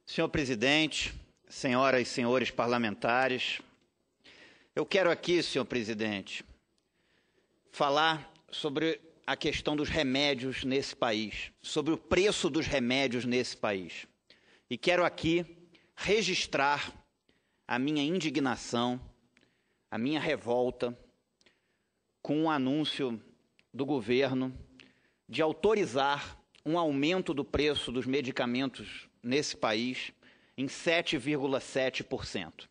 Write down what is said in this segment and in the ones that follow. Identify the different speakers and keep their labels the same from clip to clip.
Speaker 1: Senhor presidente, senhoras e senhores parlamentares, eu quero aqui, senhor presidente, falar sobre a questão dos remédios nesse país, sobre o preço dos remédios nesse país. E quero aqui registrar a minha indignação, a minha revolta com o anúncio do governo de autorizar um aumento do preço dos medicamentos nesse país em 7,7%.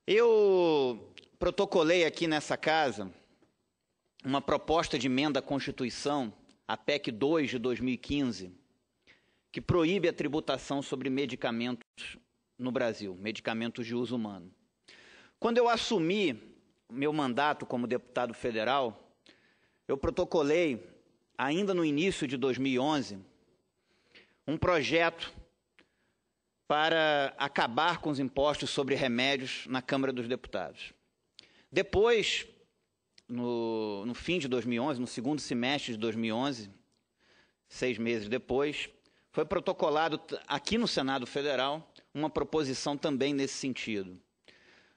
Speaker 1: Eu protocolei aqui nessa casa uma proposta de emenda à Constituição, a PEC 2 de 2015, que proíbe a tributação sobre medicamentos no Brasil, medicamentos de uso humano. Quando eu assumi meu mandato como deputado federal, eu protocolei, ainda no início de 2011, um projeto para acabar com os impostos sobre remédios na Câmara dos Deputados. Depois, no fim de 2011, no segundo semestre de 2011, 6 meses depois, foi protocolado aqui no Senado Federal uma proposição também nesse sentido.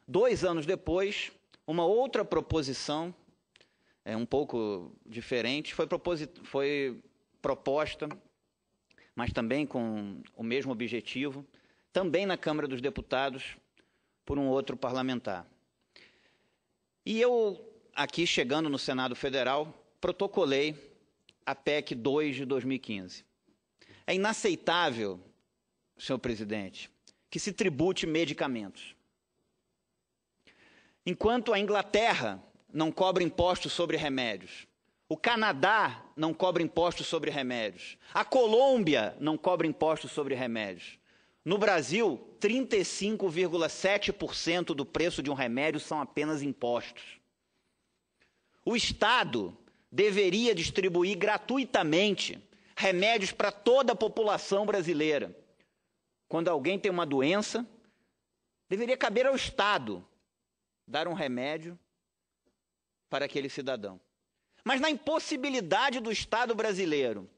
Speaker 1: 2 anos depois, uma outra proposição, um pouco diferente, foi proposta, mas também com o mesmo objetivo, também na Câmara dos Deputados, por um outro parlamentar. E eu, aqui chegando no Senado Federal, protocolei a PEC 2 de 2015. É inaceitável, senhor presidente, que se tribute medicamentos. Enquanto a Inglaterra não cobra impostos sobre remédios, o Canadá não cobra impostos sobre remédios, a Colômbia não cobra impostos sobre remédios. No Brasil, 35,7% do preço de um remédio são apenas impostos. O Estado deveria distribuir gratuitamente remédios para toda a população brasileira. Quando alguém tem uma doença, deveria caber ao Estado dar um remédio para aquele cidadão. Mas na impossibilidade do Estado brasileiro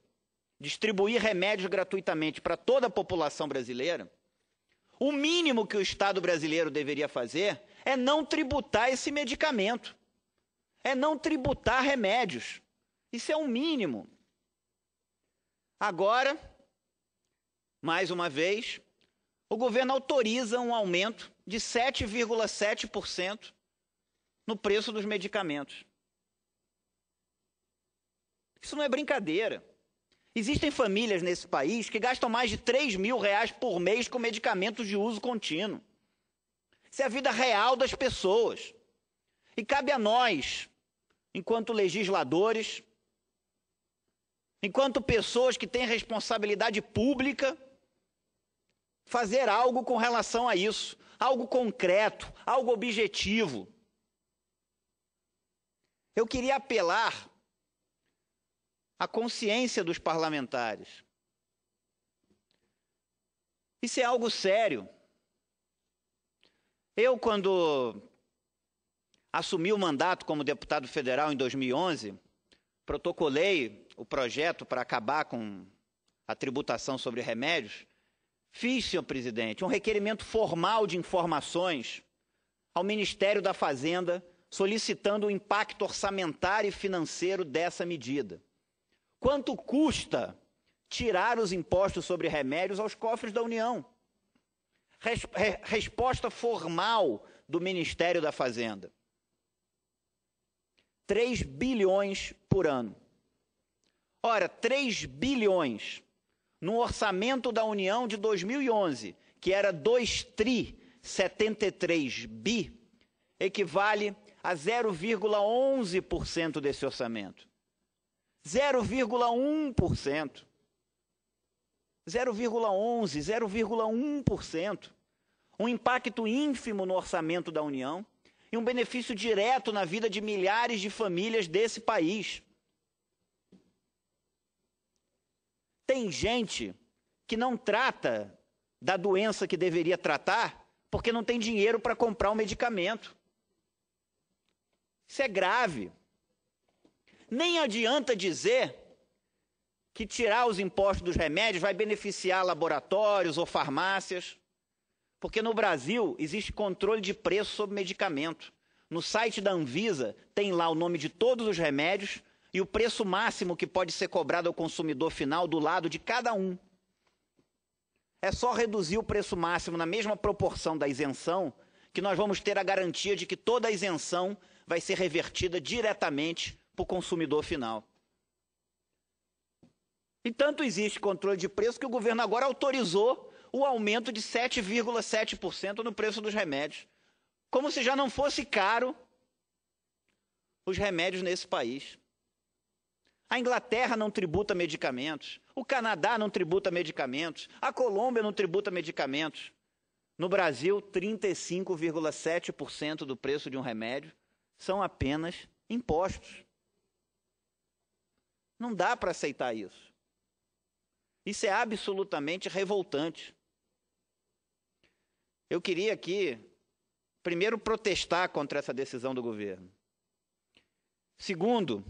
Speaker 1: distribuir remédios gratuitamente para toda a população brasileira, o mínimo que o Estado brasileiro deveria fazer é não tributar esse medicamento, é não tributar remédios. Isso é um mínimo. Agora, mais uma vez, o governo autoriza um aumento de 7,7% no preço dos medicamentos. Isso não é brincadeira. Existem famílias nesse país que gastam mais de R$3.000 por mês com medicamentos de uso contínuo. Isso é a vida real das pessoas. E cabe a nós, enquanto legisladores, enquanto pessoas que têm responsabilidade pública, fazer algo com relação a isso, algo concreto, algo objetivo. Eu queria apelar à consciência dos parlamentares. Isso é algo sério. Eu, quando assumi o mandato como deputado federal em 2011, protocolei o projeto para acabar com a tributação sobre remédios. Fiz, senhor presidente, um requerimento formal de informações ao Ministério da Fazenda, solicitando o impacto orçamentário e financeiro dessa medida. Quanto custa tirar os impostos sobre remédios aos cofres da União? Resposta formal do Ministério da Fazenda: 3 bilhões por ano. Ora, 3 bilhões no orçamento da União de 2011, que era 2,73 bi, equivale a 0,11% desse orçamento. 0,1%. 0,11%, 0,1%. Um impacto ínfimo no orçamento da União e um benefício direto na vida de milhares de famílias desse país. Tem gente que não trata da doença que deveria tratar porque não tem dinheiro para comprar um medicamento. Isso é grave. Nem adianta dizer que tirar os impostos dos remédios vai beneficiar laboratórios ou farmácias, porque no Brasil existe controle de preço sobre medicamento. No site da Anvisa tem lá o nome de todos os remédios e o preço máximo que pode ser cobrado ao consumidor final do lado de cada um. É só reduzir o preço máximo na mesma proporção da isenção que nós vamos ter a garantia de que toda a isenção vai ser revertida diretamente para o consumidor final. E tanto existe controle de preço que o governo agora autorizou o aumento de 7,7% no preço dos remédios. Como se já não fosse caro os remédios nesse país. A Inglaterra não tributa medicamentos, o Canadá não tributa medicamentos, a Colômbia não tributa medicamentos. No Brasil, 35,7% do preço de um remédio são apenas impostos. Não dá para aceitar isso. Isso é absolutamente revoltante. Eu queria aqui, primeiro, protestar contra essa decisão do governo. Segundo,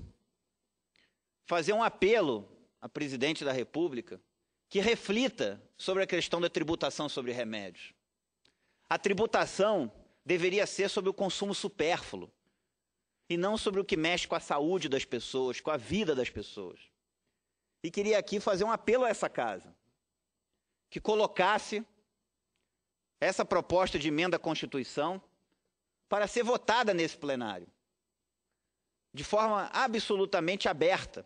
Speaker 1: fazer um apelo à presidente da República que reflita sobre a questão da tributação sobre remédios. A tributação deveria ser sobre o consumo supérfluo e não sobre o que mexe com a saúde das pessoas, com a vida das pessoas. E queria aqui fazer um apelo a essa casa, que colocasse essa proposta de emenda à Constituição para ser votada nesse plenário, de forma absolutamente aberta,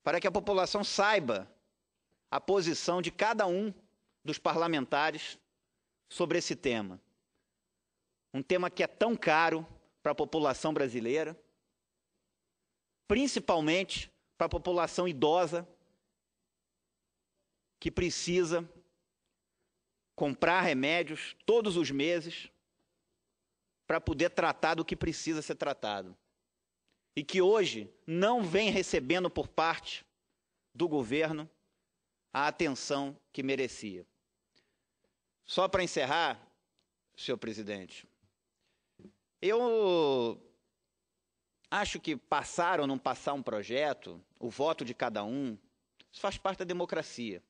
Speaker 1: para que a população saiba a posição de cada um dos parlamentares sobre esse tema. Um tema que é tão caro para a população brasileira, principalmente para a população idosa, que precisa comprar remédios todos os meses para poder tratar do que precisa ser tratado. E que hoje não vem recebendo por parte do governo a atenção que merecia. Só para encerrar, senhor presidente, eu acho que passar ou não passar um projeto, o voto de cada um, isso faz parte da democracia.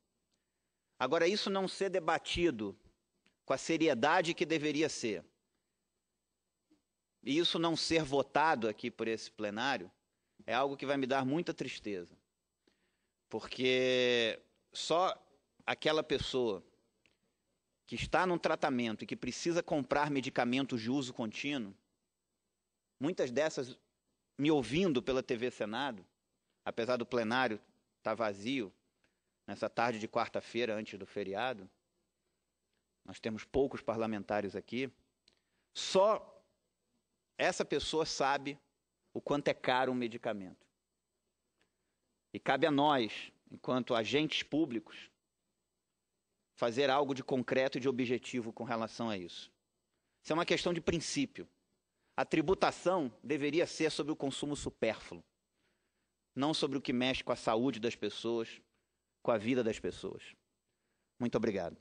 Speaker 1: Agora, isso não ser debatido com a seriedade que deveria ser, e isso não ser votado aqui por esse plenário, é algo que vai me dar muita tristeza. Porque só aquela pessoa que está num tratamento e que precisa comprar medicamentos de uso contínuo, muitas dessas me ouvindo pela TV Senado, apesar do plenário estar vazio, nessa tarde de quarta-feira, antes do feriado, nós temos poucos parlamentares aqui, só essa pessoa sabe o quanto é caro um medicamento. E cabe a nós, enquanto agentes públicos, fazer algo de concreto e de objetivo com relação a isso. Isso é uma questão de princípio. A tributação deveria ser sobre o consumo supérfluo, não sobre o que mexe com a saúde das pessoas, com a vida das pessoas. Muito obrigado.